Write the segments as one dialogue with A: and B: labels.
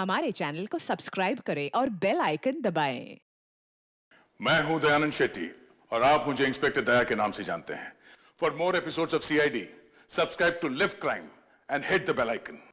A: हमारे चैनल को सब्सक्राइब करें और बेल आइकन दबाएं।
B: मैं हूं दयानंद शेट्टी और आप मुझे इंस्पेक्टर दया के नाम से जानते हैं। For more episodes of CID, subscribe to live crime and hit the bell icon.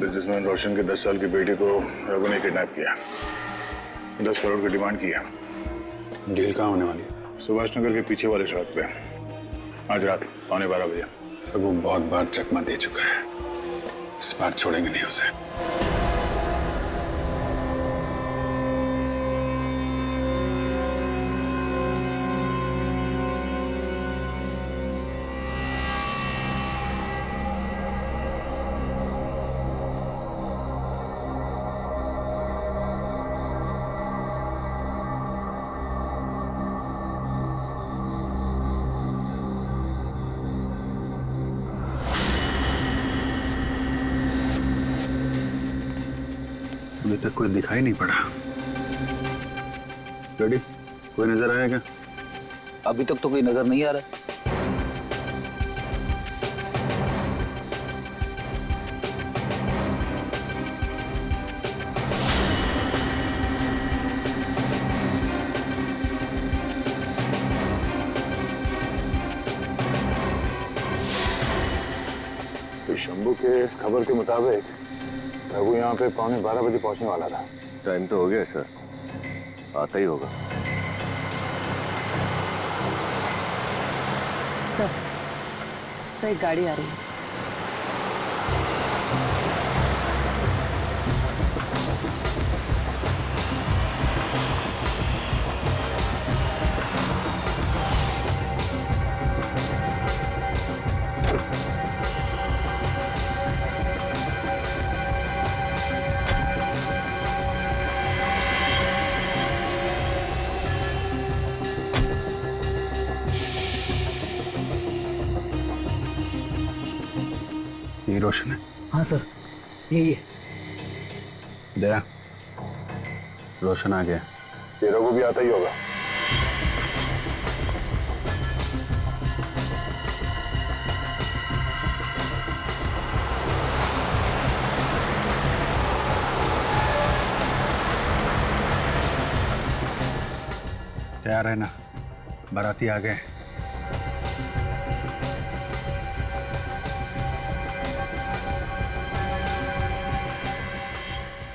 B: Businessman Roshan के 10 साल की बेटी को रघु ने किडनैप किया। 10 करोड़ की डिमांड की है।
C: डील कहाँ होने वाली है?
B: सुभाष नगर के पीछे वाले सड़क पे आज रात 12:15 बजे।
C: रघु बहुत बार चकमा दे चुका है, इस बार छोड़ेंगे नहीं उसे। अभी तक कोई दिखाई नहीं पड़ा। रेडी? कोई नजर आया क्या?
D: अभी तक तो कोई नजर नहीं आ रहा।
B: तो शंभू के खबर के मुताबिक रघु यहाँ पे 11:15 बजे पहुंचने वाला था।
E: टाइम तो हो गया सर, आता ही होगा।
F: सर एक गाड़ी आ रही है।
C: ये रोशन है?
D: हाँ सर, यही है।
C: दया, रोशन आ गया।
B: ये रघु भी आता ही होगा।
C: तैयार है ना? बाराती आ गए।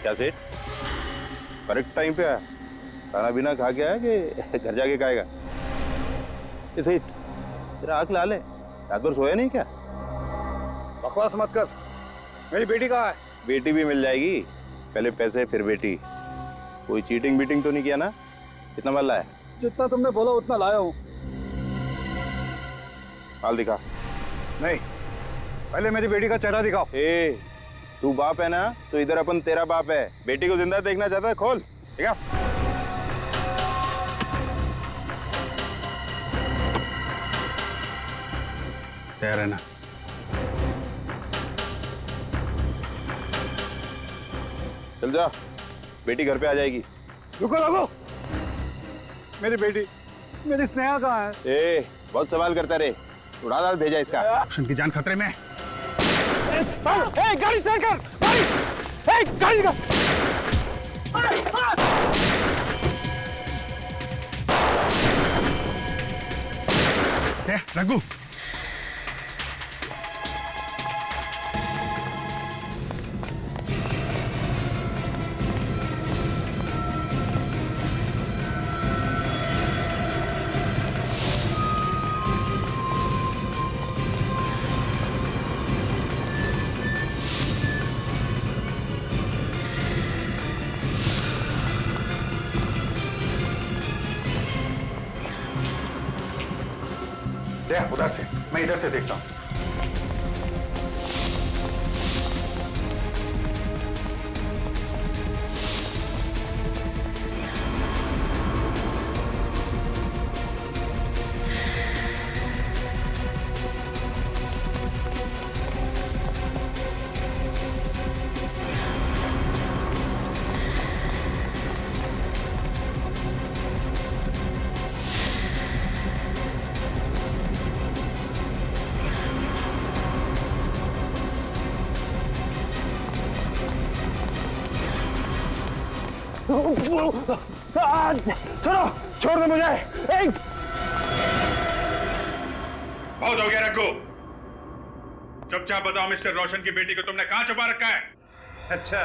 E: क्या सेठ, करेक्ट टाइम पे आया? खाना पीना खा के आया कि घर जाके खाएगा? ये सेठ, तेरा आँख लाल है, रात भर सोया नहीं क्या?
G: बकवास मत कर। मेरी बेटी कहाँ है?
E: बेटी भी मिल जाएगी, पहले पैसे फिर बेटी। कोई चीटिंग बीटिंग तो नहीं किया ना? कितना माल लाया?
G: जितना तुमने बोला उतना लाया हूँ।
E: माल दिखा।
G: नहीं, पहले मेरी बेटी का चेहरा दिखाओ।
E: ए, तू बाप है ना, तो इधर अपन तेरा बाप है। बेटी को जिंदा देखना चाहता है? खोल, ठीक है?
C: तैयार है ना?
E: चल जा, बेटी घर पे आ जाएगी।
G: रुको रुको, मेरी बेटी, मेरी स्नेहा कहाँ है?
E: ए, बहुत सवाल करता रे। उड़ा डाल भेजा इसका।
C: रोशन की जान खतरे में है।
E: गाड़ी स्टैंड कर, गाड़ी निकाल।
C: रघु, उधर से, मैं इधर से देखता हूं।
E: छोड़ दो मुझे।
C: बहुत हो गया रघु। चुपचाप बताओ, मिस्टर रोशन की बेटी को तुमने कहां छुपा रखा है?
H: अच्छा,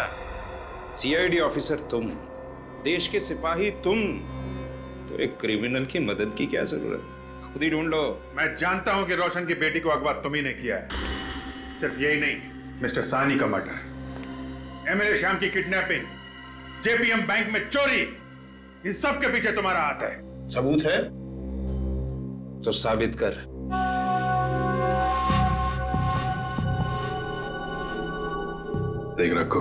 H: सीआईडी ऑफिसर तुम, देश के सिपाही तुम, तो एक क्रिमिनल की मदद की क्या जरूरत? खुद ही ढूंढ लो।
C: मैं जानता हूं कि रोशन की बेटी को अगवा तुम ही ने किया है। सिर्फ यही नहीं, मिस्टर सानी का मर्डर, एमएलए श्याम की किडनैपिंग, जेपीएम बैंक में चोरी, इन सब के पीछे तुम्हारा हाथ है।
H: सबूत है तो साबित कर।
C: देख रखो,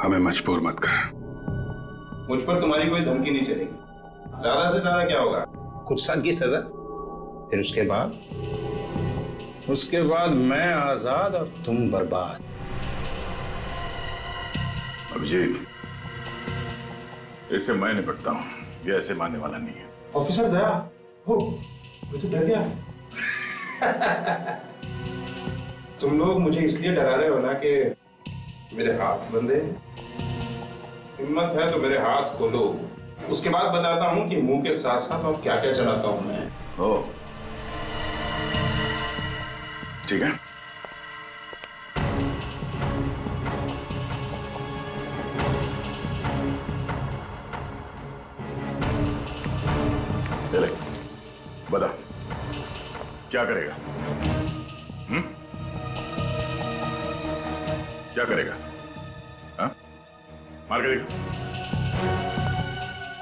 C: हमें मजबूर मत कर।
H: मुझ पर तुम्हारी कोई धमकी नहीं चलेगी। ज्यादा से ज्यादा क्या होगा, कुछ साल की सजा, फिर उसके बाद मैं आजाद और तुम बर्बाद।
B: अभिजीत, इससे मैं निपटता हूं, ये ऐसे मानने वाला नहीं है।
H: ऑफिसर दया हो, मैं तो डर गया। तुम लोग मुझे इसलिए डरा रहे हो ना कि मेरे हाथ बंधे। हिम्मत है तो मेरे हाथ खोलो, उसके बाद बताता हूं कि मुंह के साथ साथ और क्या क्या चलाता हूं मैं।
B: ओ, ठीक है। चले, बता क्या करेगा? क्या करेगा? हाँ? मार के देखा।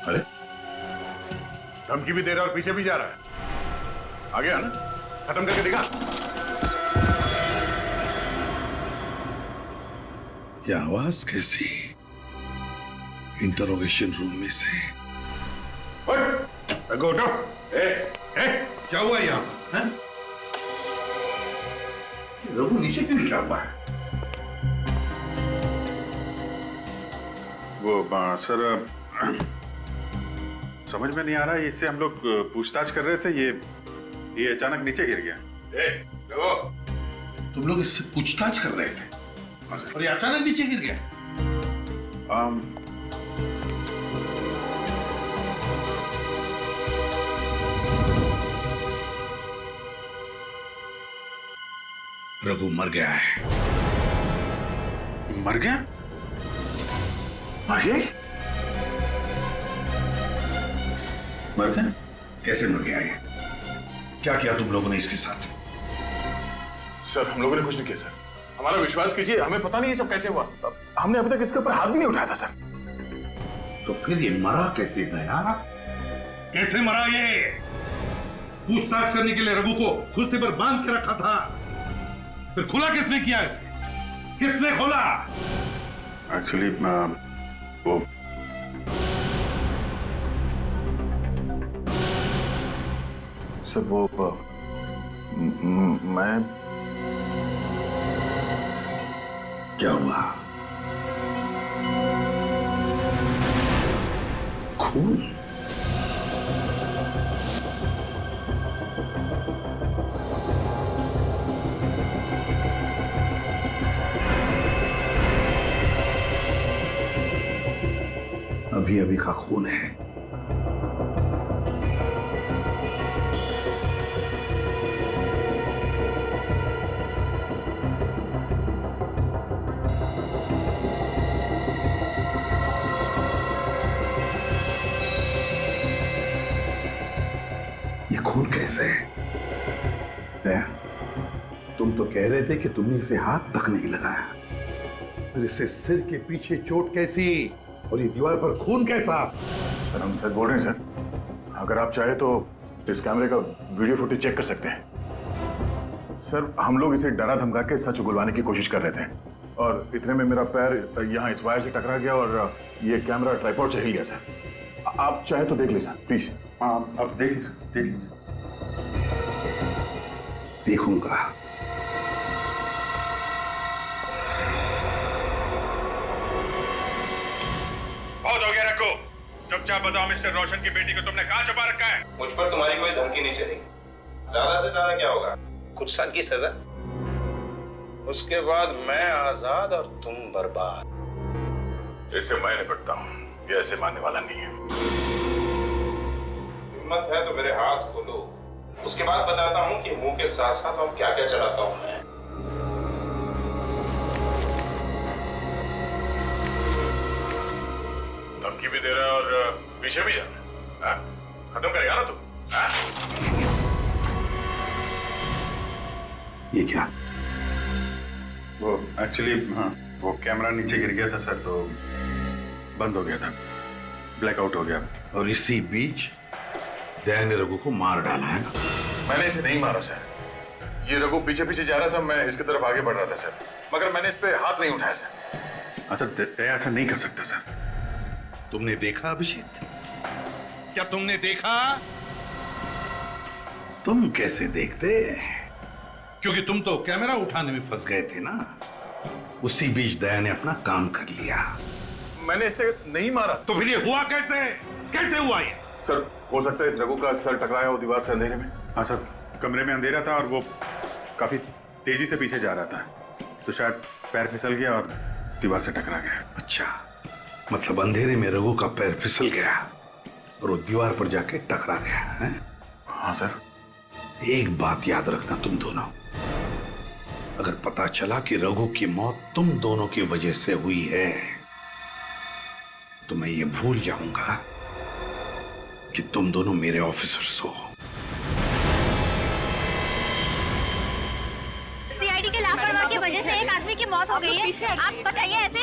B: अरे, धमकी भी दे रहा और पीछे भी जा रहा है। आ गया ना, खत्म करके दिखा।
I: ये आवाज कैसी? इंटरोगेशन रूम में से।
C: रघु उठो।
I: क्या हुआ यहाँ पर? हैं? रघु नीचे क्यों गिरा हुआ है?
C: वो सर, समझ में नहीं आ रहा है। इससे हम लोग पूछताछ कर रहे थे, ये अचानक नीचे गिर गया।
I: तुम लोग इससे पूछताछ कर रहे थे और ये अचानक नीचे गिर गया? रघु मर गया है।
C: मर गया?
I: मर गया?
C: मर गया?
I: कैसे मर गया ये? क्या किया तुम लोगों ने इसके साथ?
B: सर, हम लोगों ने कुछ नहीं किया सर। हमारा विश्वास कीजिए, हमें पता नहीं ये सब कैसे हुआ। हमने अभी तक इसके ऊपर हाथ भी नहीं उठाया था सर।
I: तो फिर ये मरा कैसे गया? कैसे मरा ये? पूछताछ करने के लिए रघु को कुर्सी पर बांध के रखा था, फिर खुला किसने किया इसे? किसने खोला?
C: एक्चुअली वो
B: सर, वो मैं
I: क्या हुआ? खून? अभी अभी का खून है। ये खून कैसे है? दया, तुम तो कह रहे थे कि तुमने इसे हाथ तक नहीं लगाया, फिर इससे सिर के पीछे चोट कैसी और ये दीवार पर खून कैसा?
B: सर हम सच बोल रहे हैं सर। अगर आप चाहे तो इस कैमरे का वीडियो फुटेज चेक कर सकते हैं। सर हम लोग इसे डरा धमका के सच उगलवाने की कोशिश कर रहे थे और इतने में मेरा पैर यहाँ इस वायर से टकरा गया और ये कैमरा ट्राइपॉड से हिल गया सर। आप चाहे तो देख लीजिए सर प्लीज।
C: हाँ अब देख लीजिए।
I: देखूंगा।
C: बहुत हो गया रखो। चुपचाप बताओ मिस्टर रोशन की बेटी को तुमने कहाँ छुपा रखा है?
H: मुझ पर तुम्हारी कोई धमकी नहीं चली। ज्यादा से ज्यादा क्या होगा, कुछ साल की सजा, उसके बाद मैं आजाद और तुम बर्बाद।
B: इससे मैं निपटता हूँ, ये ऐसे मानने वाला नहीं है।
H: हिम्मत है तो मेरे हाथ खोलो, उसके बाद बताता हूँ कि मुंह के साथ साथ और क्या क्या चलाता हूँ मैं।
B: धमकी भी दे रहा है और पीछे भी जा रहा है। खत्म करेगा ना तू?
I: ये क्या?
C: वो एक्चुअली हाँ वो कैमरा नीचे गिर गया था सर, तो बंद हो गया था, ब्लैकआउट हो गया।
I: और इसी बीच दया ने रघु को मार डाला है।
B: मैंने इसे नहीं मारा सर। ये रघु पीछे पीछे जा रहा था, मैं इसकी तरफ आगे बढ़ रहा था सर, मगर मैंने इस पे हाथ नहीं उठाया सर।
C: हाँ सर, दया ऐसा नहीं कर सकता सर।
I: तुमने देखा अभिजीत? क्या तुमने देखा? तुम कैसे देखते? क्योंकि तुम तो कैमरा उठाने में फंस गए थे ना। उसी बीच दया ने अपना काम कर लिया।
B: मैंने इसे नहीं मारा।
I: तो फिर ये हुआ कैसे? कैसे हुआ ये?
B: सर हो सकता है इस रघु का सर टकराया हो दीवार से अंधेरे में।
C: हाँ सर, कमरे में अंधेरा था और वो काफी तेजी से पीछे जा रहा था, तो शायद पैर फिसल गया और दीवार से टकरा गया।
I: अच्छा, मतलब अंधेरे में रघु का पैर फिसल गया और वो दीवार पर जाके टकरा गया है?
B: हाँ सर।
I: एक बात याद रखना तुम दोनों, अगर पता चला कि रघु की मौत तुम दोनों की वजह से हुई है तो मैं ये भूल जाऊंगा कि तुम दोनों मेरे ऑफिसर्स हो।
J: सीआईडी के लापरवाही की वजह से एक आदमी की मौत हो गई है। आप बताइए ऐसे?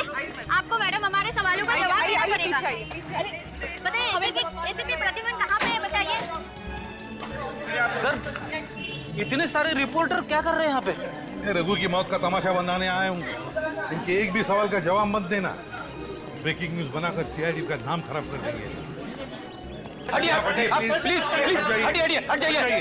J: आपको मैडम हमारे सवालों का जवाब देना पड़ेगा। बताइए एसीपी प्रद्युमन कहाँ पे है, बताइए।
D: सर इतने सारे रिपोर्टर क्या कर रहे हैं यहाँ पे?
I: रघु की मौत का तमाशा बनाने आए हूँ। इनके एक भी सवाल का जवाब मत देना, ब्रेकिंग न्यूज बनाकर सीआईडी का नाम खराब कर देंगे।
D: प्लीज हट जाइए।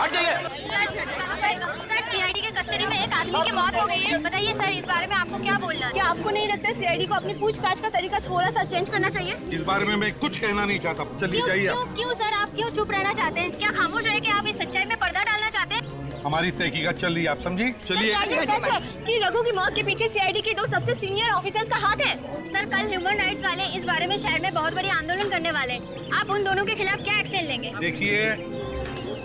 J: सर सीआईडी के कस्टडी में एक आदमी की मौत हो गई है। बताइए सर, इस बारे में आपको क्या बोलना है? क्या आपको नहीं लगता सीआईडी को अपनी पूछताछ का तरीका थोड़ा सा चेंज करना चाहिए?
I: इस बारे में मैं कुछ कहना नहीं चाहता। चलिए जाइए।
J: क्यों सर, आप क्यों चुप रहना चाहते हैं? क्या खामोश रहे कि आप इस सच्चाई में पर्दा डालना चाहते हैं?
I: हमारी तहकीकात चल रही है, आप समझी? चलिए।
J: सच है कि रघु की मौत के पीछे सीआईडी के दो सबसे सीनियर ऑफिसर्स का हाथ है। सर कल ह्यूमन राइट्स वाले इस बारे में शहर में बहुत बड़ी आंदोलन करने वाले हैं। आप उन दोनों के खिलाफ क्या एक्शन लेंगे?
I: देखिए,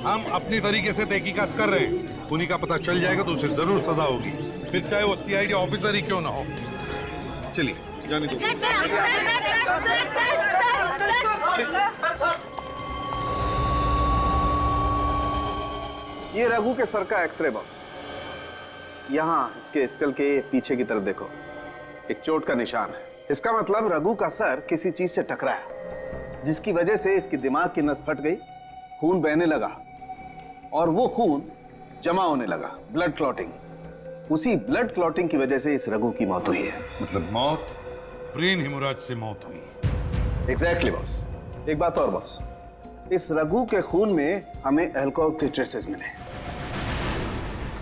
I: हम अपनी तरीके से तहकीकात कर रहे हैं। उन्हीं का पता चल जाएगा तो उसे जरूर सजा होगी, फिर चाहे वो सीआईडी ऑफिसर ही क्यों ना हो। चलिए जाने दो।
E: ये रघु के सर का एक्सरे बॉस। यहाँ इसके स्कल के पीछे की तरफ देखो, एक चोट का निशान है। इसका मतलब रघु का सर किसी चीज से टकराया, जिसकी वजह से इसकी दिमाग की नस फट गई, खून बहने लगा और वो खून जमा होने लगा, ब्लड क्लॉटिंग। उसी ब्लड क्लॉटिंग की वजह से इस रघु की मौत हुई है।
I: मतलब मौत ब्रेन हेमोरेज से मौत हुई।
E: Exactly boss. एक बात और बॉस, इस रघु के खून में हमें अल्कोहल के ट्रेसेस मिले।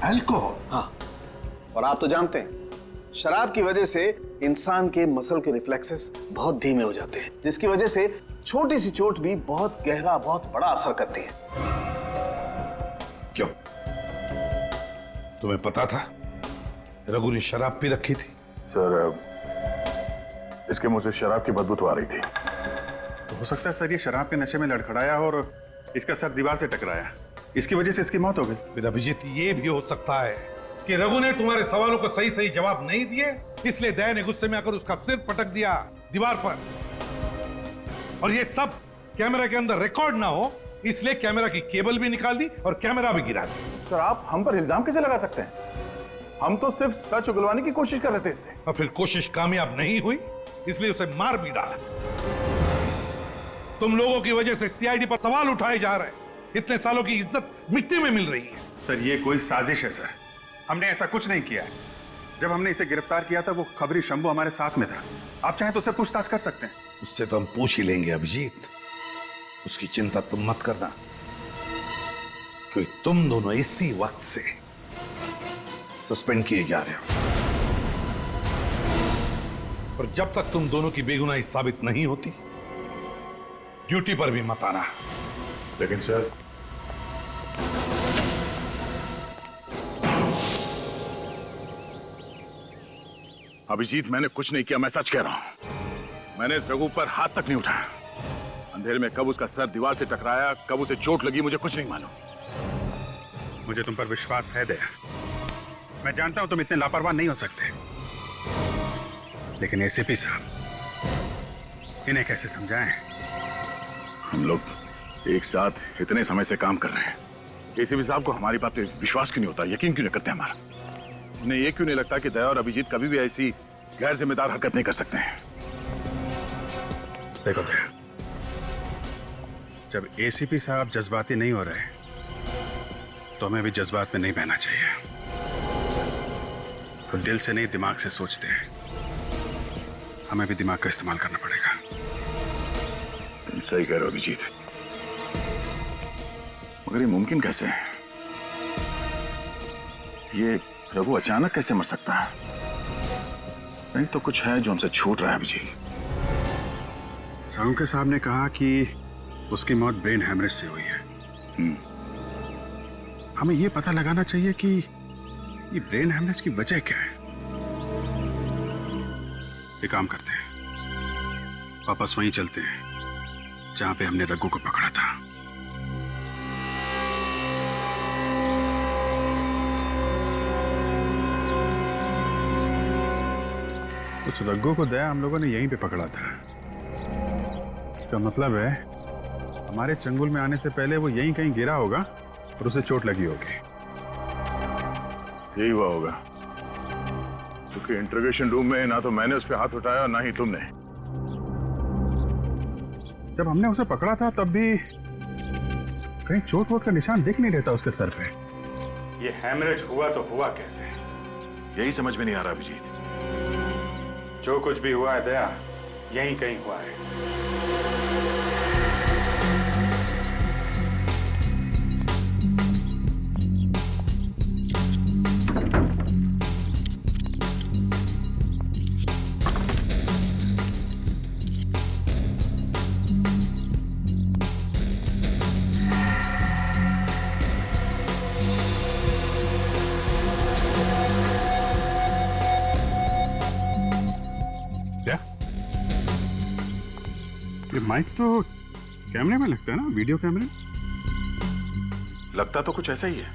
I: अल्कोहल?
E: हाँ, और आप तो जानते हैं शराब की वजह से इंसान के मसल के रिफ्लेक्सेस बहुत धीमे हो जाते हैं, जिसकी वजह से छोटी सी चोट भी बहुत गहरा, बहुत बड़ा असर करती है।
I: क्यों? तुम्हें पता था रघु ने शराब पी रखी थी?
B: सर इसके मुंह से शराब की बदबू तो आ रही थी।
C: हो सकता है सर ये शराब के नशे में लड़खड़ाया और इसका सर दीवार से टकराया, इसकी वजह से इसकी मौत हो गई।
I: फिर अभिजीत ये भी हो सकता है कि रघु ने तुम्हारे सवालों को सही सही जवाब नहीं दिए, इसलिए दया ने गुस्से में आकर उसका सिर पटक दिया दीवार पर, और ये सब कैमरा के अंदर रिकॉर्ड ना हो इसलिए कैमरा की केबल भी निकाल दी और कैमरा भी गिरा दी।
B: सर आप हम पर इल्जाम कैसे लगा सकते हैं? हम तो सिर्फ सच उगलवाने की कोशिश कर रहे थे इससे।
I: और फिर कोशिश कामयाब नहीं हुई इसलिए उसे मार भी डाला। तुम लोगों की वजह से सीआईडी पर सवाल उठाए जा रहे हैं, इतने सालों की इज्जत मिट्टी में मिल रही है।
C: सर ये कोई साजिश है सर, हमने ऐसा कुछ नहीं किया है। जब हमने इसे गिरफ्तार किया था वो खबरी शंभू हमारे साथ में था, आप चाहें तो उससे पूछताछ कर सकते हैं।
I: उससे तो हम पूछ ही लेंगे अभिजीत, उसकी चिंता तुम मत करना, क्योंकि तुम दोनों इसी वक्त से सस्पेंड किए जा रहे हो, और जब तक तुम दोनों की बेगुनाही साबित नहीं होती ड्यूटी पर भी मत आना।
B: लेकिन सर अभिजीत मैंने कुछ नहीं किया, मैं सच कह रहा हूं। मैंने इस रघु पर हाथ तक नहीं उठाया। अंधेरे में कब उसका सर दीवार से टकराया, कब उसे चोट लगी, मुझे कुछ नहीं मालूम।
C: मुझे तुम पर विश्वास है दया, मैं जानता हूं तुम इतने लापरवाह नहीं हो सकते, लेकिन एसीपी साहब इन्हें कैसे समझाएं?
B: हम लोग एक साथ इतने समय से काम कर रहे हैं, एसीपी साहब को हमारी बात पे विश्वास क्यों नहीं होता, यकीन क्यों नहीं करते हमारा? उन्हें ये क्यों नहीं लगता कि दया और अभिजीत कभी भी ऐसी गैर जिम्मेदार हरकत नहीं कर सकते हैं?
C: देखो दया, जब एसीपी साहब जज्बाती नहीं हो रहे तो हमें भी जज्बात में नहीं बहना चाहिए। तो दिल से नहीं दिमाग से सोचते हैं, हमें भी दिमाग का इस्तेमाल करना पड़ेगा।
B: तुम सही कह रहे हो अभिजीत, मगर ये मुमकिन कैसे है? ये रघु अचानक कैसे मर सकता है? नहीं तो कुछ है जो हमसे छूट रहा है अभिजीत।
C: साहू साहब ने कहा कि उसकी मौत ब्रेन हैमरेज से हुई है। हमें यह पता लगाना चाहिए कि ये ब्रेन हैमरेज की वजह क्या है। एक काम करते हैं, वापस वहीं चलते हैं जहां पे हमने रघु को पकड़ा था। उस रघु को दया हम लोगों ने यहीं पे पकड़ा था। इसका मतलब है हमारे चंगुल में आने से पहले वो यहीं कहीं गिरा होगा और उसे चोट लगी होगी।
B: यही हुआ होगा, क्योंकि इंटरोगेशन रूम में ना तो मैंने उस पर हाथ उठाया और ना ही तुमने।
C: जब हमने उसे पकड़ा था तब भी कहीं चोट वोट का निशान दिख नहीं रहता उसके सर पे।
K: ये हैमरेज हुआ तो हुआ कैसे,
B: यही समझ में नहीं आ रहा अभिजीत।
K: जो कुछ भी हुआ है दया यहीं कहीं हुआ है।
C: ये माइक तो कैमरे में लगता है ना, वीडियो कैमरे।
B: लगता तो कुछ ऐसा ही है।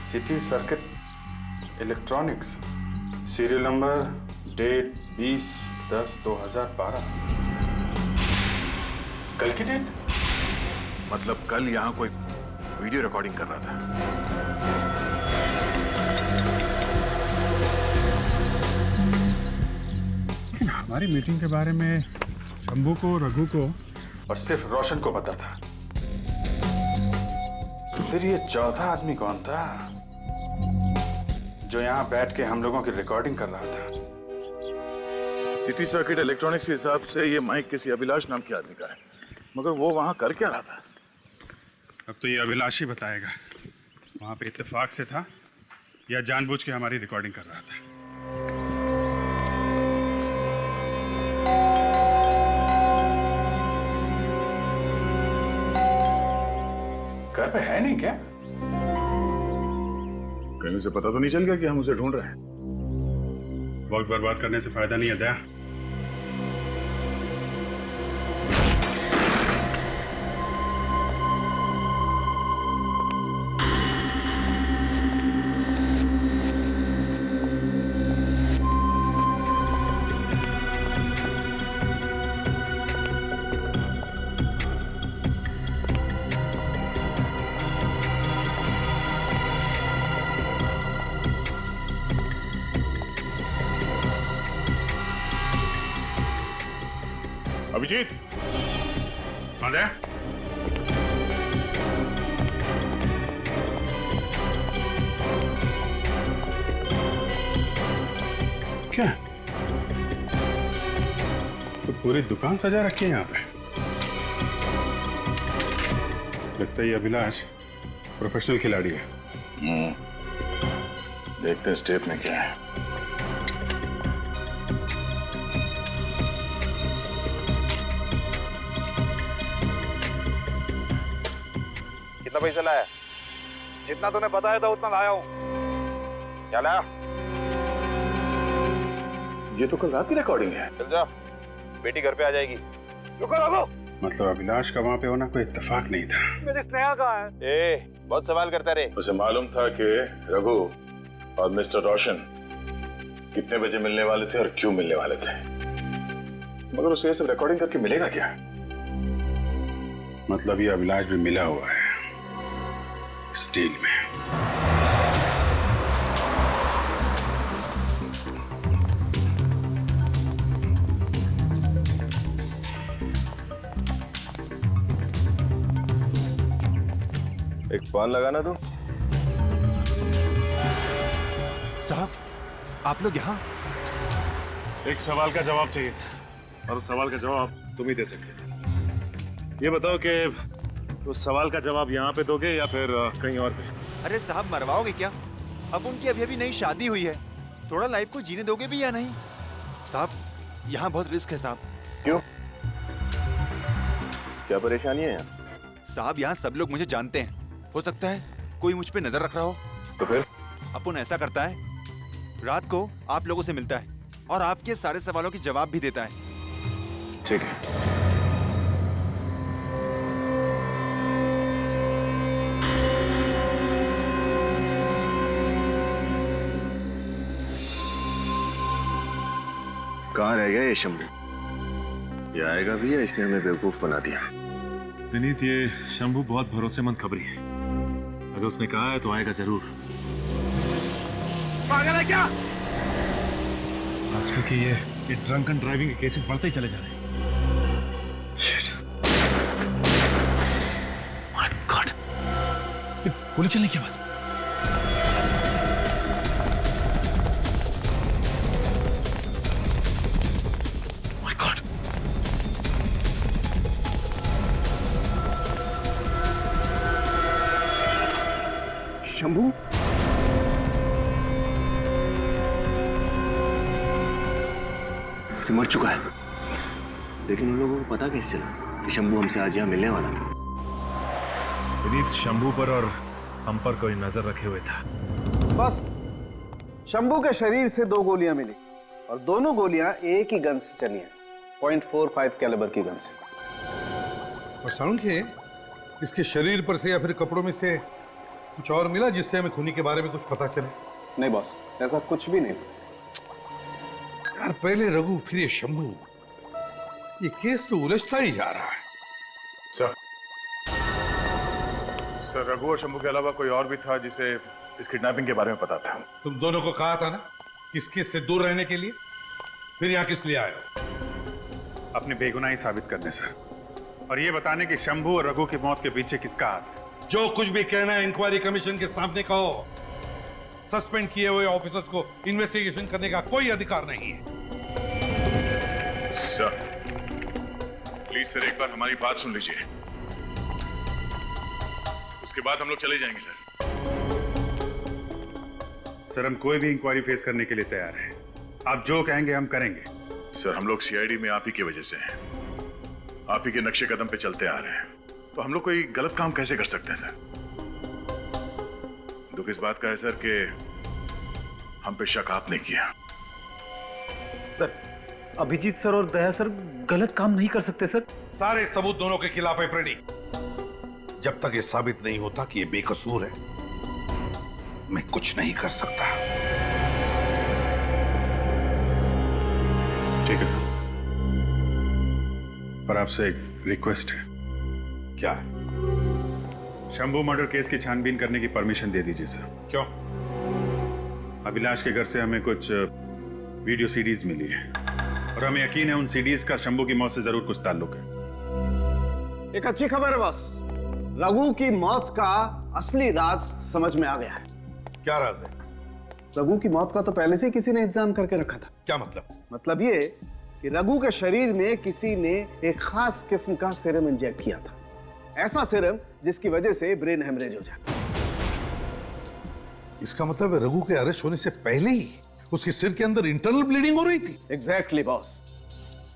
K: City circuit electronics, serial number, date 20/10/2012। कल की डेट?
B: मतलब कल यहाँ कोई वीडियो रिकॉर्डिंग कर रहा था।
C: लेकिन हमारी मीटिंग के बारे में शंभू को, रघु को
K: और सिर्फ रोशन को पता था। तो फिर ये चौथा आदमी कौन था जो यहाँ बैठ के हम लोगों की रिकॉर्डिंग कर रहा था?
B: सिटी सर्किट इलेक्ट्रॉनिक्स के हिसाब से ये माइक किसी अभिलाष नाम के आदमी का है, मगर वो वहां कर क्या रहा था?
C: अब तो ये अभिलाष ही बताएगा वहां पे इत्तेफाक से था या जानबूझ के हमारी रिकॉर्डिंग कर रहा था।
K: घर पे है नहीं क्या?
B: कहीं से पता तो नहीं चल गया कि हम उसे ढूंढ रहे हैं?
C: वक्त बर्बाद करने से फायदा नहीं है दया।
B: अभिजीत, कौन है?
C: क्या तो पूरी दुकान सजा रखी है यहाँ पे। लगता है ये अभिलाष प्रोफेशनल खिलाड़ी है।
B: देखते हैं स्टेप में क्या है।
E: कितना पैसा लाया?
G: जितना तूने बताया था उतना लाया हूँ।
E: क्या लाया?
B: ये तो कल रात की रिकॉर्डिंग है।
E: चल जा, बेटी घर पे आ जाएगी।
G: रुको रुको,
C: मतलब अभिलाष का वहां पे होना कोई इत्तेफाक नहीं था।
G: मेरी स्नेहा कहाँ है?
E: बहुत सवाल करता रे।
B: उसे मालूम था कि रघु और मिस्टर रोशन कितने बजे मिलने वाले थे और क्यों मिलने वाले थे, मगर उसे ये सब रिकॉर्डिंग करके मिलेगा क्या?
C: मतलब ये अभिलाष भी मिला हुआ है स्टील में।
E: एक फोन लगाना तो।
L: साहब, आप लोग यहाँ?
K: एक सवाल का जवाब चाहिए था और उस सवाल का जवाब तुम ही दे सकते हो। ये बताओ कि उस सवाल का जवाब यहाँ पे दोगे या फिर कहीं और पे?
L: अरे साहब, मरवाओगे क्या? अब उनकी अभी नई शादी हुई है, थोड़ा लाइफ को जीने दोगे भी या नहीं? साहब, यहाँ बहुत रिस्क है साहब।
E: क्यों? क्या परेशानी है यहाँ?
L: साहब, यहाँ सब लोग मुझे जानते हैं, हो सकता है कोई मुझ पे नजर रख रहा हो।
E: तो फिर?
L: अपुन ऐसा करता है, रात को आप लोगों से मिलता है और आपके सारे सवालों के जवाब भी देता है।
C: ठीक है।
B: कहाँ रह गया ये शंभू? ये आएगा भी या इसने हमें बेवकूफ बना दिया?
K: विनीत, ये शंभू बहुत भरोसेमंद खबरी है। अगर उसने कहा है तो आएगा जरूर।
G: पागल है क्या?
K: आजकल के ये ड्रंकन ड्राइविंग के केसेस बढ़ते ही चले जा रहे हैं। My God! ये गोली चलने की आवाज। My God!
L: शंभू,
B: तो मर चुका है, लेकिन उन लोगों को पता कैसे चला कि शंभू हमसे आज यहाँ मिलने वाला था?
K: विनीत शंभू पर और हम पर कोई नजर रखे हुए था।
E: बस शंभू के शरीर से 2 गोलियां मिली और दोनों गोलियां एक ही गन से चली हैं, .45 कैलिबर की गन से।
I: और साउंड के इसके शरीर पर से या फिर कपड़ों में से कुछ और मिला जिससे हमें खूनी के बारे में कुछ पता चले?
E: नहीं बॉस, ऐसा कुछ भी नहीं।
I: यार, पहले रघु फिर ये शंभू, ये केस तो उलझता ही जा रहा है।
B: सर, रघु और शंभू के अलावा कोई और भी था जिसे इस किडनैपिंग के बारे में पता था?
I: तुम दोनों को कहा था ना इस केस से दूर रहने के लिए, फिर यहाँ किस लिए आए हो?
C: अपनी बेगुनाही साबित करने सर, और ये बताने कि शंभू और रघु की मौत के पीछे किसका हाथ है।
I: जो कुछ भी कहना है इंक्वायरी कमीशन के सामने कहो। सस्पेंड किए हुए ऑफिसर्स को इन्वेस्टिगेशन करने का कोई अधिकार नहीं है।
B: सर, प्लीज सर, एक बार हमारी बात सुन लीजिए, उसके बाद हम लोग चले जाएंगे सर।
C: सर, हम कोई भी इंक्वायरी फेस करने के लिए तैयार हैं। आप जो कहेंगे हम करेंगे।
B: सर, हम लोग सीआईडी में आप ही की वजह से हैं, आप ही के नक्शे कदम पे चलते आ रहे हैं, तो हम लोग कोई गलत काम कैसे कर सकते हैं सर? दुख इस बात का है सर कि हम पे शक आपने किया।
D: सर, अभिजीत सर और दया सर गलत काम नहीं कर सकते सर।
I: सारे सबूत दोनों के खिलाफ है फ्रेडी। जब तक ये साबित नहीं होता कि ये बेकसूर है, मैं कुछ नहीं कर सकता।
C: ठीक है सर, पर आपसे एक रिक्वेस्ट है।
I: क्या?
C: शंभू मर्डर केस की छानबीन करने की परमिशन दे दीजिए सर।
I: क्यों?
C: अभिलाष के घर से हमें कुछ वीडियो सीडीज मिली है और और हमें यकीन है उन सीडीज का शंभू की मौत से जरूर कुछ ताल्लुक है।
E: एक अच्छी खबर है बॉस, रघु की मौत का असली राज समझ में आ गया है।
I: क्या राज है?
E: रघु की मौत का तो पहले से किसी ने इंतजाम करके रखा था।
I: क्या मतलब?
E: मतलब ये कि रघु के शरीर में किसी ने एक खास किस्म का सीरम इंजेक्ट किया था, ऐसा सीरम जिसकी वजह से ब्रेन हेमरेज हो जाए।
I: इसका मतलब रघु के अरेस्ट होने से पहले ही उसके सिर के अंदर इंटरनल ब्लीडिंग हो रही थी।
E: एग्जैक्टली बॉस,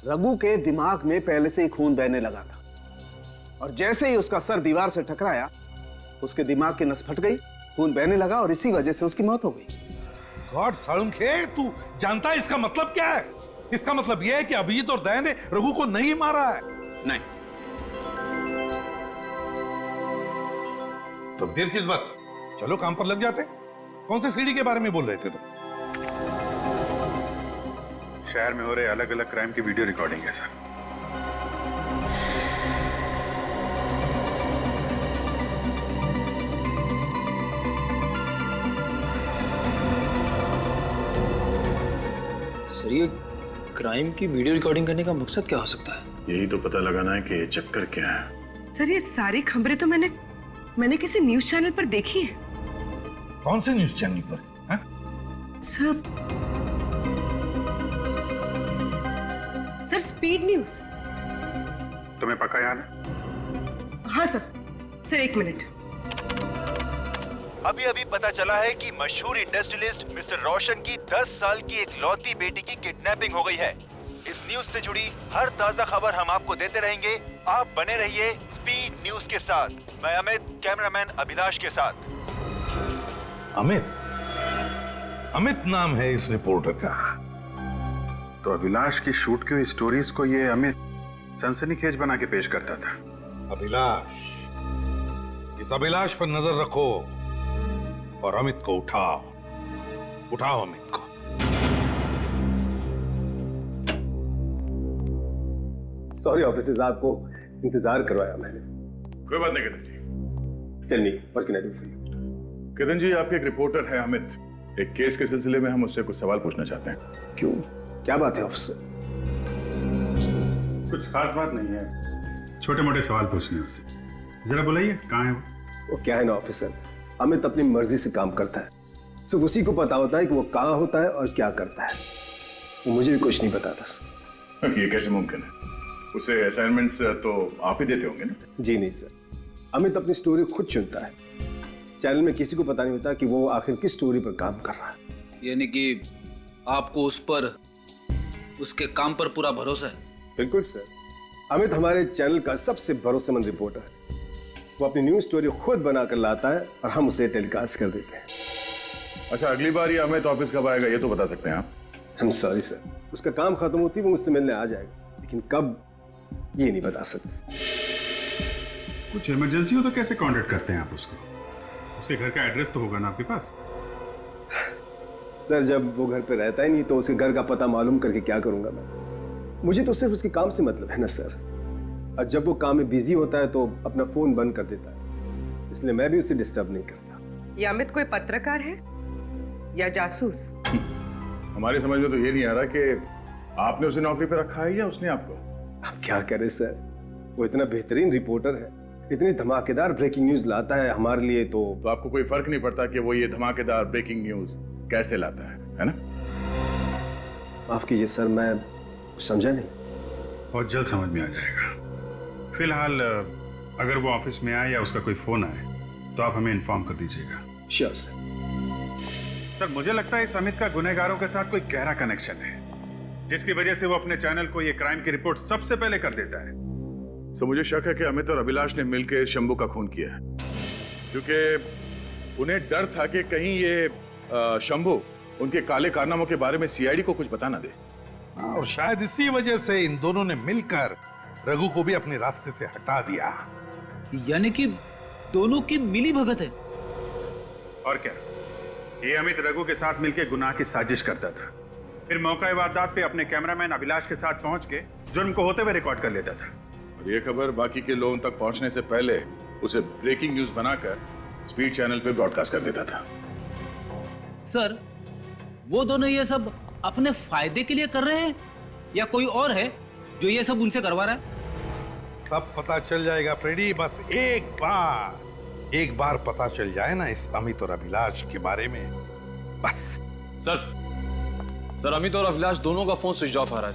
E: रघु के दिमाग में पहले से ही खून बहने लगा था और जैसे ही उसका सर दीवार से टकराया उसके दिमाग की नस फट गई, खून बहने लगा और इसी वजह से उसकी मौत हो गई।
I: गॉड सालुंखे, तू जानता है इसका मतलब क्या है? इसका मतलब यह है कि अभिजीत और दया ने रघु को नहीं मारा है।
E: नहीं।
I: तो देर किस बात? चलो काम पर लग जाते। कौन से सीडी के बारे में बोल रहे थे तुम?
C: शहर में हो रहे अलग अलग क्राइम की वीडियो रिकॉर्डिंग है सर।
M: सर ये क्राइम की वीडियो रिकॉर्डिंग करने का मकसद क्या हो सकता है?
B: यही तो पता लगाना है कि ये चक्कर क्या है।
F: सर ये सारी खबरें तो मैंने किसी न्यूज चैनल पर देखी है।
I: कौन से न्यूज चैनल पर?
F: Sir speed news.
C: तुम्हें पक्का याद है?
F: हाँ सर एक मिनट।
L: अभी अभी पता चला है कि मशहूर इंडस्ट्रियलिस्ट मिस्टर रोशन की 10 साल की एक लौती बेटी की किडनैपिंग हो गई है। इस न्यूज से जुड़ी हर ताजा खबर हम आपको देते रहेंगे। आप बने रहिए स्पीड न्यूज के साथ। मैं अमित, कैमरामैन अभिलाष के साथ।
I: अमित नाम है इस रिपोर्टर का।
C: तो अभिलाष की शूट की हुई स्टोरीज को ये अमित सनसनीखेज बना के पेश करता था।
I: अभिलाष, इस अभिलाष पर नजर रखो और अमित को उठाओ अमित को।
G: सॉरी ऑफिसर्स, आपको इंतजार करवाया मैंने।
B: कोई बात नहीं किदन जी।
G: Tell me what can I do for you?
B: Kidan जी, आपके एक रिपोर्टर है अमित, एक केस के सिलसिले में हम उससे कुछ सवाल पूछना चाहते हैं।
G: क्यों, क्या बात है ऑफिसर?
C: कुछ खास बात नहीं है, छोटे मोटे सवाल पूछने उससे। जरा बुलाइए, कहाँ है
G: वो क्या है ना ऑफिसर, अमित अपनी मर्जी से काम करता है, सिर्फ उसी को पता होता है कि वो कहाँ होता है और क्या करता है। वो मुझे भी कुछ नहीं बताता।
B: ये कैसे मुमकिन है? उसे असाइनमेंट्स तो आप ही देते होंगे ना?
G: जी नहीं सर, अमित अपनी स्टोरी खुद चुनता है। चैनल में किसी को पता नहीं होता कि वो आखिर किस स्टोरी पर काम कर रहा है।
M: यानी कि आपको उस पर, उसके काम पर पूरा भरोसा है?
G: बिल्कुल सर, अमित हमारे चैनल का सबसे भरोसेमंद रिपोर्टर है। वो अपनी न्यूज स्टोरी खुद बनाकर लाता है और हम उसे टेलीकास्ट कर देते हैं।
B: अच्छा, अगली बार ये अमित ऑफिस कब आएगा ये तो बता सकते हैं आप?
G: हम सॉरी सर, उसका काम खत्म होती वो मुझसे मिलने आ जाएगा, लेकिन कब ये नहीं बता सकते।
C: कुछ इमरजेंसी हो तो कैसे कांटेक्ट करते हैं आप उसको? उसके घर का एड्रेस तो होगा ना आपके पास?
G: सर जब वो घर पे रहता ही नहीं तो उसके घर का पता मालूम करके क्या करूंगा मैं? मुझे तो सिर्फ उसके काम से मतलब है ना सर, और जब वो काम में बिजी होता है तो अपना फोन बंद कर देता है, इसलिए मैं भी उसे डिस्टर्ब नहीं करता।
F: ये अमित कोई पत्रकार है या जासूस?
B: हमारी समझ में तो ये नहीं आ रहा कि आपने उसे नौकरी पे रखा है या उसने आपको।
G: अब क्या करे सर, वो इतना बेहतरीन रिपोर्टर है, इतनी धमाकेदार ब्रेकिंग न्यूज लाता है हमारे लिए। तो
B: आपको कोई फर्क नहीं पड़ता कि वो ये धमाकेदार ब्रेकिंग न्यूज कैसे लाता है ना?
G: माफ कीजिए सर, मैं समझा नहीं।
C: बहुत जल्द समझ में आ जाएगा। फिलहाल अगर वो ऑफिस में आए या उसका कोई फोन आए तो आप हमें इन्फॉर्म कर दीजिएगा।
G: Sure sir.
C: सर मुझे लगता है इस अमित का गुनहगारों के साथ कोई गहरा कनेक्शन है, जिसकी वजह से वो अपने चैनल को ये क्राइम की रिपोर्ट सबसे पहले कर देता है।
B: सो मुझे शक है कि अमित और अभिलाष ने मिलकर शंभू का खून किया है, क्योंकि उन्हें डर था कि कहीं ये शंभू उनके काले कारनामों के बारे में सीआईडी को कुछ बता ना दे।
I: और शायद इसी वजह से इन दोनों ने मिलकर रघु को भी अपने रास्ते से हटा दिया।
M: यानी कि दोनों की मिली भगत है।
C: और क्या, ये अमित रघु के साथ मिलकर गुनाह की साजिश करता था, फिर मौका वारदात पे अपने कैमरामैन अभिलाष के साथ पहुंच के जुर्म को होते हुए रिकॉर्ड कर लेता था।
B: और ये खबर बाकी के लोगों तक पहुंचने से पहले उसे ब्रेकिंग न्यूज बनाकर स्पीड चैनल पे ब्रॉडकास्ट कर देता था।
M: सर वो दोनों ये सब अपने फायदे के लिए कर रहे हैं या कोई और है जो ये सब उनसे करवा रहा है?
I: सब पता चल जाएगा फ्रेडी, बस एक बार पता चल जाए ना इस अमित और अभिलाष के बारे में, बस।
N: सर अमित और अभिलाष दोनों का फोन स्विच ऑफ आ रहा है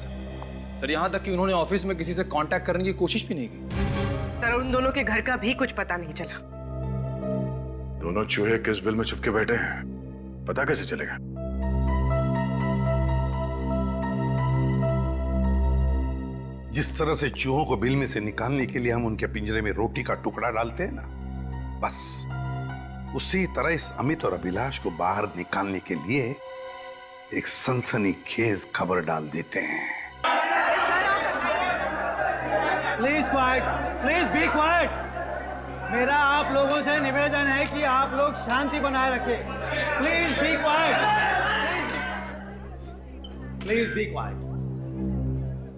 N: सर। यहाँ तक कि उन्होंने ऑफिस में किसी से कांटेक्ट करने की कोशिश भी नहीं की।
F: सर उन दोनों के घर का भी कुछ पता नहीं चला।
B: दोनों चूहे किस बिल में छुपके बैठे हैं, पता कैसे चलेगा?
I: जिस तरह से चूहों को बिल में से निकालने के लिए हम उनके पिंजरे में रोटी का टुकड़ा डालते हैं ना, बस उसी तरह इस अमित और अभिलाष को बाहर निकालने के लिए एक सनसनीखेज खबर डाल देते हैं।
D: Please quite, please be quite. मेरा आप लोगों से निवेदन है कि आप लोग शांति बनाए रखें। Please be quite, please be quite.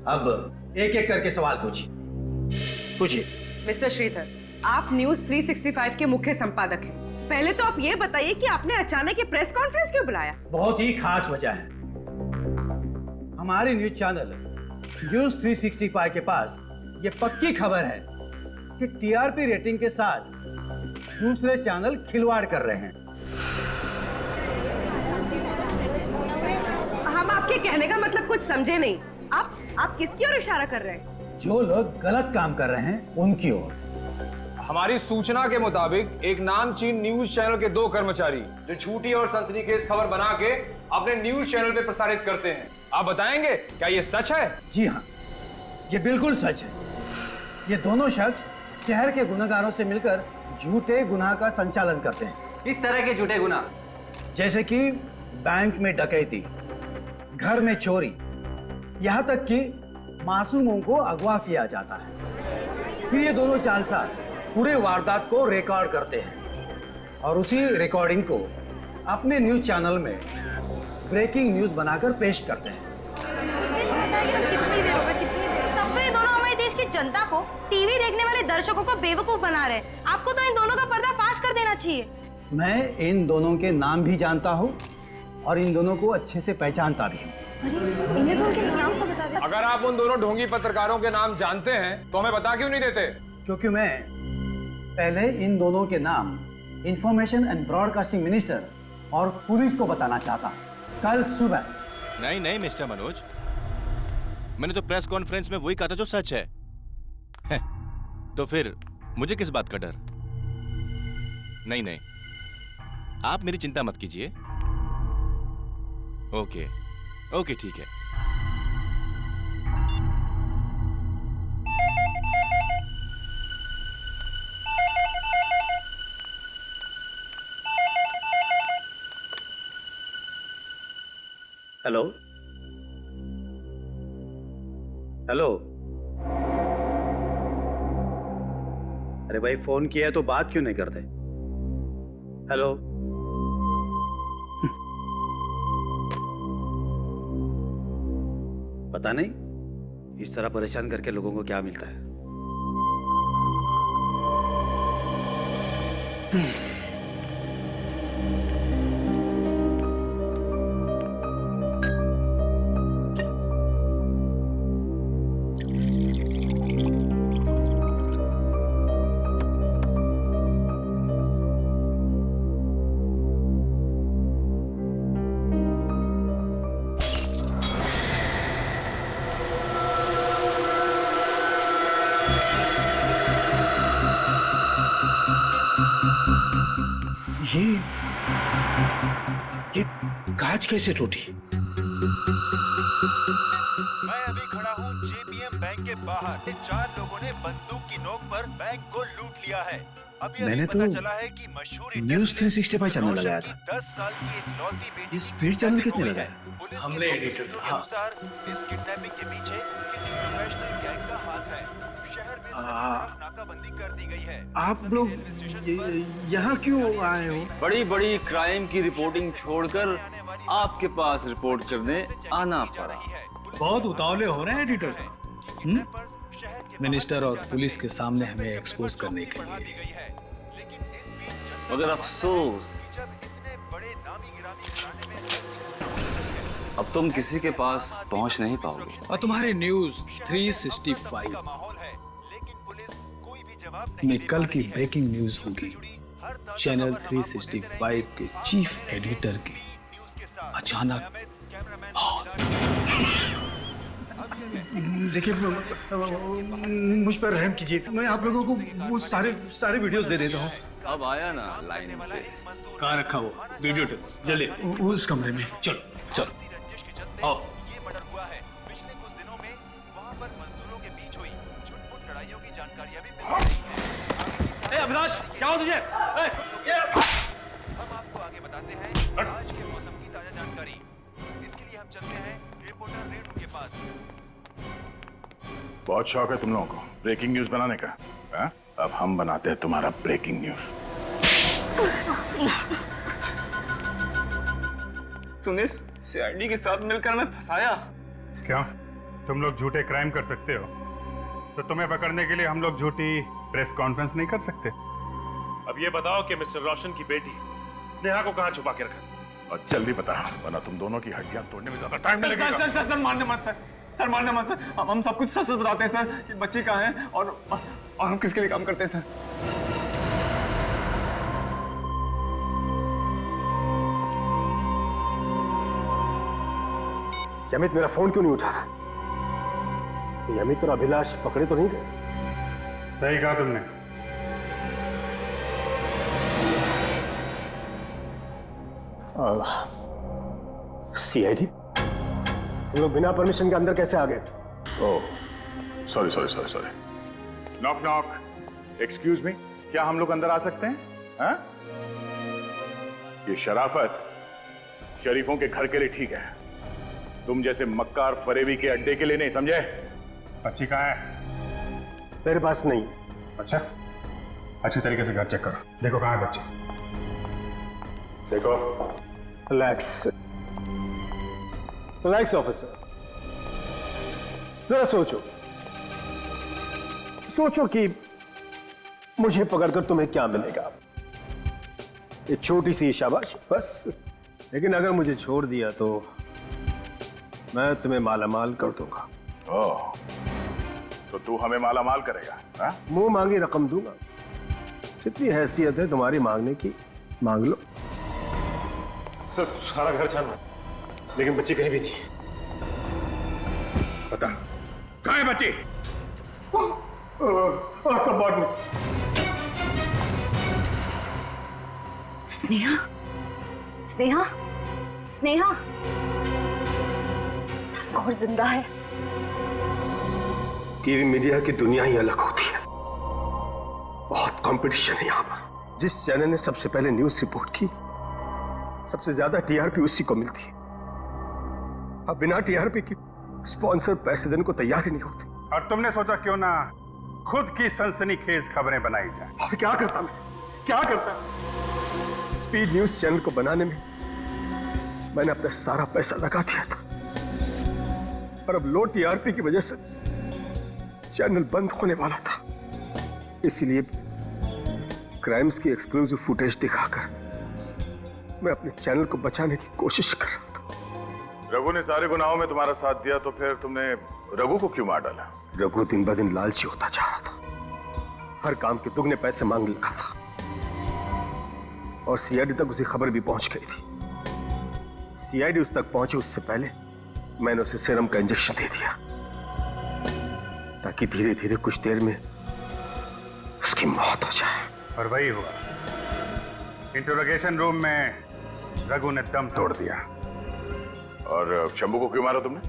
D: अब एक एक करके सवाल पूछिए।
F: मिस्टर श्रीधर, आप न्यूज 365 के मुख्य संपादक हैं। पहले तो आप ये बताइए कि आपने अचानक ये प्रेस कॉन्फ्रेंस क्यों बुलाया?
D: बहुत ही खास वजह है। हमारे न्यूज चैनल न्यूज 365 के पास ये पक्की खबर है कि टीआरपी रेटिंग के साथ दूसरे चैनल खिलवाड़ कर रहे हैं।
F: हम आपके कहने का मतलब कुछ समझे नहीं। आप किसकी ओर इशारा कर रहे हैं?
D: जो लोग गलत काम कर रहे हैं उनकी ओर।
N: हमारी सूचना के मुताबिक एक नामचीन न्यूज चैनल के 2 कर्मचारी जो झूठी और सनसनीखेज खबर बना के अपने न्यूज चैनल पे प्रसारित करते हैं। आप बताएंगे क्या ये सच है?
D: जी हाँ, ये बिल्कुल सच है। ये दोनों शख्स शहर के गुनहगारों से मिलकर झूठे गुनाह का संचालन करते हैं।
N: इस तरह के झूठे गुनाह
D: जैसे कि बैंक में डकैती, घर में चोरी, यहाँ तक कि मासूमों को अगवा किया जाता है। फिर ये दोनों जालसाज पूरे वारदात को रिकॉर्ड करते हैं और उसी रिकॉर्डिंग को अपने न्यूज चैनल में ब्रेकिंग न्यूज बनाकर पेश करते हैं।
J: सबको ये दोनों हमारे देश की जनता को, टीवी देखने वाले दर्शकों को बेवकूफ बना रहे हैं। आपको तो इन दोनों का पर्दाफाश कर देना चाहिए।
D: मैं इन दोनों के नाम भी जानता हूँ और इन दोनों को अच्छे से पहचानता भी हूँ।
J: इन्हें तो उनके नाम तो बता दे।
N: अगर आप उन दोनों ढोंगी पत्रकारों के नाम जानते हैं तो हमें बता क्यों नहीं देते?
D: क्योंकि मैं पहले इन दोनों के नाम इंफॉर्मेशन एंड ब्रॉडकास्टिंग मिनिस्टर और पुलिस को बताना चाहता कल सुबह।
L: नहीं मिस्टर मनोज, मैंने तो प्रेस कॉन्फ्रेंस में वही कहा था जो सच है। तो फिर मुझे किस बात का डर? नहीं, आप मेरी चिंता मत कीजिए। ओके ठीक है।
D: हेलो, अरे भाई फोन किया है तो बात क्यों नहीं करते? हेलो, पता नहीं इस तरह परेशान करके लोगों को क्या मिलता है। ये कांच कैसे टूटी?
L: मैं अभी खड़ा हूँ जेपीएम बैंक के बाहर। 4 लोगों ने बंदूक की नोक पर बैंक को लूट लिया है।
D: मैंने तो न्यूज 365 चैनल लगाया था।
L: 10 साल की इकलौती बेटी
D: स्पीड चैनल किसने लगाया?
L: हमने एडिटर साहब। इस किडनैपिंग के पीछे किसी प्रोफेशनल गैंग का हाथ है। शहर में नाकाबंदी कर दी गई है।
D: आप लोग यहाँ क्यों आए हो?
N: बड़ी क्राइम की रिपोर्टिंग छोड़कर आपके पास रिपोर्ट करने आना पड़ा।
D: बहुत उतावले हो रहे हैं एडिटर साहब।
M: मिनिस्टर और पुलिस के सामने हमें एक्सपोज करने के लिए।
N: मगर अफसोस
M: अब तुम किसी के पास पहुंच नहीं पाओगे।
O: और तुम्हारे न्यूज 365 में कल की ब्रेकिंग न्यूज होगी चैनल 365 के चीफ एडिटर की अचानक
D: देखिए मुझ पर रहम कीजिए, मैं आप लोगों को वो सारे वीडियोस दे देता हूँ।
M: अब आया ना लाइन पे।
O: कहाँ रखा वो वीडियो टेप? जल्दी
D: उस कमरे में।
O: चलो चलो आओ। अविनाश क्या हो तुझे?
L: हम आपको आगे बताते हैं आज के मौसम की ताजा जानकारी। इसके लिए हम चलते हैं रिपोर्टर रेणु के पास।
B: बहुत शौक है तुम लोगों को ब्रेकिंग न्यूज बनाने का, हा? अब हम बनाते हैं तुम्हारा ब्रेकिंग न्यूज।
N: तूने सीआईडी के साथ मिलकर हमें फंसाया।
C: क्यों? तुम लोग झूठे क्राइम कर सकते हो, तो तुम्हें पकड़ने के लिए हम लोग झूठी प्रेस कॉन्फ्रेंस नहीं कर सकते?
K: अब ये बताओ कि मिस्टर रोशन की बेटी स्नेहा को कहाँ छुपा के रखा?
B: और जल्दी बता, वरना तुम दोनों की हड्डियां तोड़ने में ज्यादा टाइम नहीं लगेगा।
N: सर मारने मत सर मारने मत सर। हम सब कुछ सच बताते हैं सर कि बच्ची कहाँ है और हम किसके लिए काम करते हैं सर।
G: अमित मेरा फोन क्यों नहीं उठा रहा? ये अमित और अभिलाष पकड़े तो नहीं गए?
C: सही कहा तुमने।
G: सीआईडी तुम लोग बिना परमिशन के अंदर कैसे आ गए?
B: Oh sorry. Knock knock. Excuse me, क्या हम लोग अंदर आ सकते हैं? हाँ? ये शराफत शरीफों के घर के लिए ठीक है, तुम जैसे मक्कार फरेबी के अड्डे के लिए नहीं, समझे?
C: बच्ची कहाँ है?
G: मेरे पास नहीं।
C: अच्छा, अच्छी तरीके से घर चेक करो, देखो कहाँ है बच्ची। देखो।
G: रिलैक्स ऑफिसर, जरा सोचो कि मुझे पकड़कर तुम्हें क्या मिलेगा? एक छोटी सी शाबाश बस। लेकिन अगर मुझे छोड़ दिया तो मैं तुम्हें मालामाल कर दूंगा।
B: ओह, तो तू हमें मालामाल करेगा? हाँ?
G: मुंह मांगी रकम दूंगा। जितनी हैसियत है तुम्हारी मांगने की, मांग लो।
K: सर सारा घर छाना, लेकिन बच्ची कहीं भी नहीं।
C: बता कहाँ है बच्ची?
G: कबाड़ में।
J: स्नेहा, स्नेहा, स्नेहा और जिंदा है।
G: टीवी मीडिया की दुनिया ही अलग होती है, बहुत कंपटीशन है यहाँ पर। जिस चैनल ने सबसे पहले न्यूज रिपोर्ट की, सबसे ज्यादा टीआरपी उसी को मिलती है। अब बिना टीआरपी की स्पॉन्सर पैसे देने को तैयार ही नहीं होते।
C: और तुमने सोचा क्यों ना खुद की सनसनीखेज खबरें बनाई जाए?
G: और क्या करता स्पीड न्यूज चैनल को बनाने में मैंने अपना सारा पैसा लगा दिया था, और अब लो टीआरपी की वजह से चैनल बंद होने वाला था। इसीलिए क्राइम्स की एक्सक्लूसिव फुटेज दिखाकर मैं अपने चैनल को बचाने की कोशिश कर रहा था।
B: रघु ने सारे गुनाहों में तुम्हारा साथ दिया, तो फिर तुमने रघु को क्यों मार डाला?
G: रघु दिन ब दिन लालची होता जा रहा था, हर काम के दुगने पैसे मांग लगा था, और सीआईडी तक उसे खबर भी पहुंच गई थी। सीआईडी उस तक पहुंचे उससे पहले मैंने उसे सीरम का इंजेक्शन दे दिया, ताकि धीरे धीरे कुछ देर में उसकी मौत हो जाए।
C: और वही हुआ। इंटरोगेशन रूम में रघु ने दम तोड़ दिया।
B: और शंभू को क्यों मारा तुमने?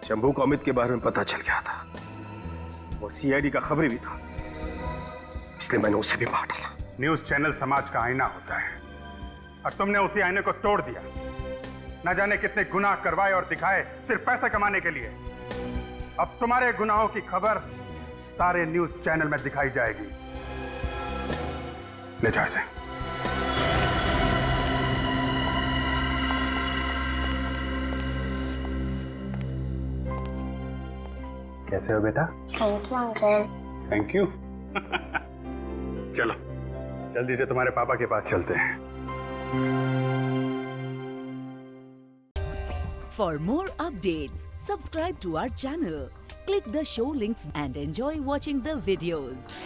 G: शंभू को अमित के बारे में पता चल गया था, वो सीआईडी का खबरी भी था, इसलिए मैंने उसे भी मार डाला।
C: न्यूज चैनल समाज का आईना होता है, और तुमने उसी आईने को तोड़ दिया। न जाने कितने गुनाह करवाए और दिखाए सिर्फ पैसे कमाने के लिए। अब तुम्हारे गुनाहों की खबर सारे न्यूज चैनल में दिखाई जाएगी। ले जाओ इसे। कैसे हो बेटा?
J: Thank you uncle.
C: Thank you. चलो जल्दी से तुम्हारे पापा के पास चलते हैं।
P: For more updates, subscribe to our channel, click the show links and enjoy watching the videos.